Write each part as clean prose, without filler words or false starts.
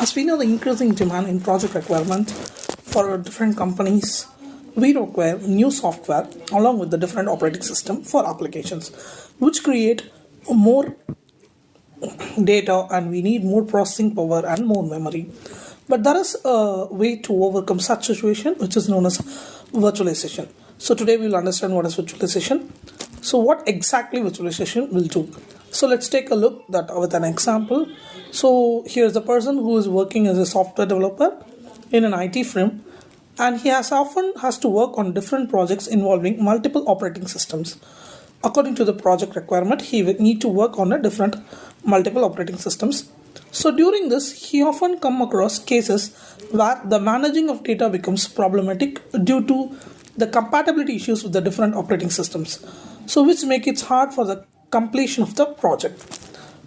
As we know the increasing demand in project requirement for different companies, we require new software along with the different operating system for applications, which create more data and we need more processing power and more memory. But there is a way to overcome such situation which is known as virtualization. So today we will understand what is virtualization. So what exactly virtualization will do. So let's take a look that with an example. So here's a person who is working as a software developer in an IT firm, and he often has to work on different projects involving multiple operating systems. According to the project requirement, he will need to work on a different multiple operating systems. So during this, he often come across cases where the managing of data becomes problematic due to the compatibility issues with the different operating systems. So which make it hard for the completion of the project.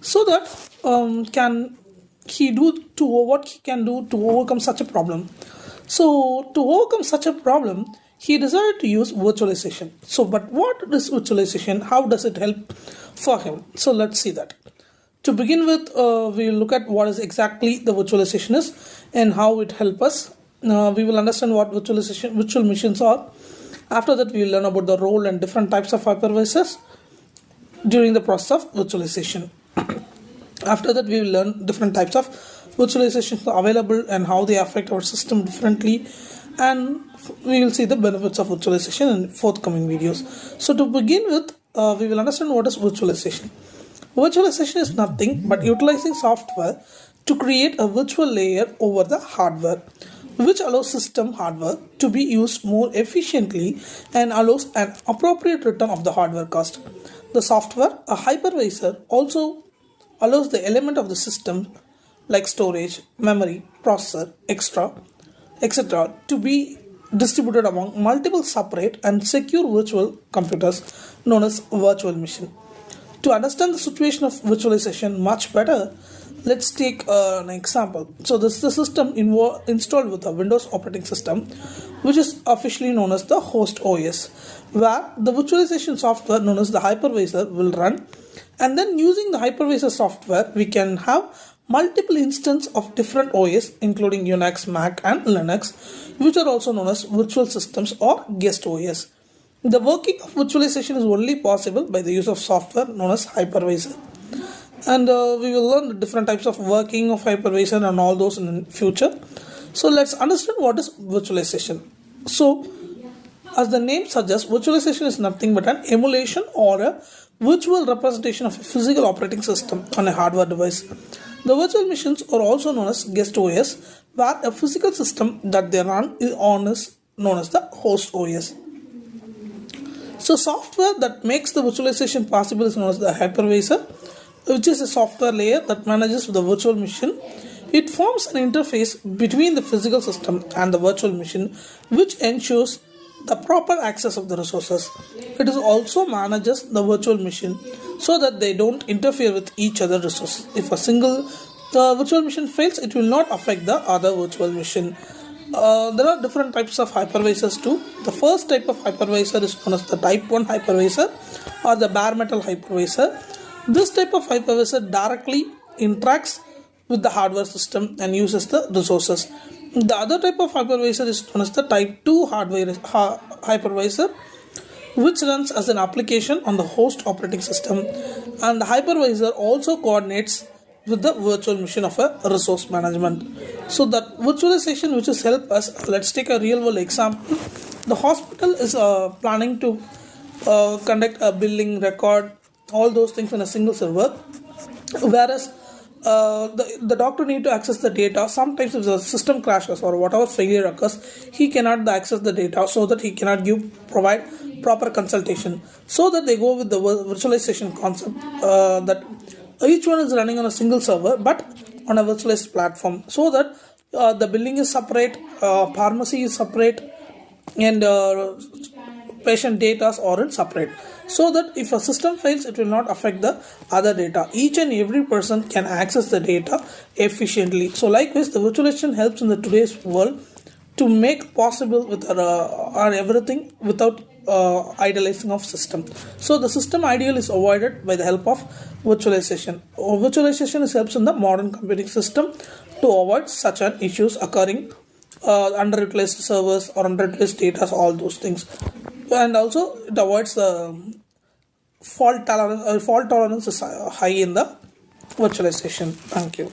So that can he do to what he can do to overcome such a problem. So to overcome such a problem, he decided to use virtualization. So but what is virtualization? How does it help for him? So let's see that. To begin with, we will look at what is exactly the virtualization is and how it helps us. We will understand what virtual machines are. After that, we will learn about the role and different types of hypervisors during the process of virtualization. After that, we will learn different types of virtualizations available and how they affect our system differently, and we will see the benefits of virtualization in forthcoming videos. So to begin with, we will understand what is virtualization. Virtualization is nothing but utilizing software to create a virtual layer over the hardware, which allows system hardware to be used more efficiently and allows an appropriate return of the hardware cost. The software, a hypervisor, also allows the element of the system like storage, memory, processor, etc. to be distributed among multiple separate and secure virtual computers known as virtual machine. To understand the situation of virtualization much better, let's take an example. So this is the system installed with a Windows operating system, which is officially known as the host OS, where the virtualization software known as the hypervisor will run. And then using the hypervisor software, we can have multiple instances of different OS, including Unix, Mac, and Linux, which are also known as virtual systems or guest OS. The working of virtualization is only possible by the use of software known as hypervisor. And we will learn the different types of working of hypervisor and all those in the future. So let's understand what is virtualization. So as the name suggests, virtualization is nothing but an emulation or a virtual representation of a physical operating system on a hardware device. The virtual machines are also known as guest OS, where a physical system that they run on is known as the host OS. So software that makes the virtualization possible is known as the hypervisor, which is a software layer that manages the virtual machine. It forms an interface between the physical system and the virtual machine, which ensures the proper access of the resources. It is also manages the virtual machine so that they don't interfere with each other resources. If a single virtual machine fails, it will not affect the other virtual machine. There are different types of hypervisors too. The first type of hypervisor is known as the type 1 hypervisor or the bare metal hypervisor. This type of hypervisor directly interacts with the hardware system and uses the resources. The other type of hypervisor is known as the type 2 hypervisor, which runs as an application on the host operating system, and the hypervisor also coordinates with the virtual machine of a resource management. So that virtualization which is help us, let's take a real world example. The hospital is planning to conduct a billing record, all those things in a single server, whereas the doctor need to access the data. Sometimes if the system crashes or whatever failure occurs, he cannot access the data, so that he cannot provide proper consultation. So that they go with the virtualization concept, that each one is running on a single server but on a virtualized platform, so that the billing is separate, pharmacy is separate, and patient data are in separate, so that if a system fails, it will not affect the other data. Each and every person can access the data efficiently. So likewise, the virtualization helps in the today's world to make possible with our everything without idealizing of system. So the system ideal is avoided by the help of virtualization. Virtualization helps in the modern computing system to avoid such an issues occurring, underutilized servers or underutilized data, all those things, and also it avoids the fault tolerance. Fault tolerance is high in the virtualization. Thank you.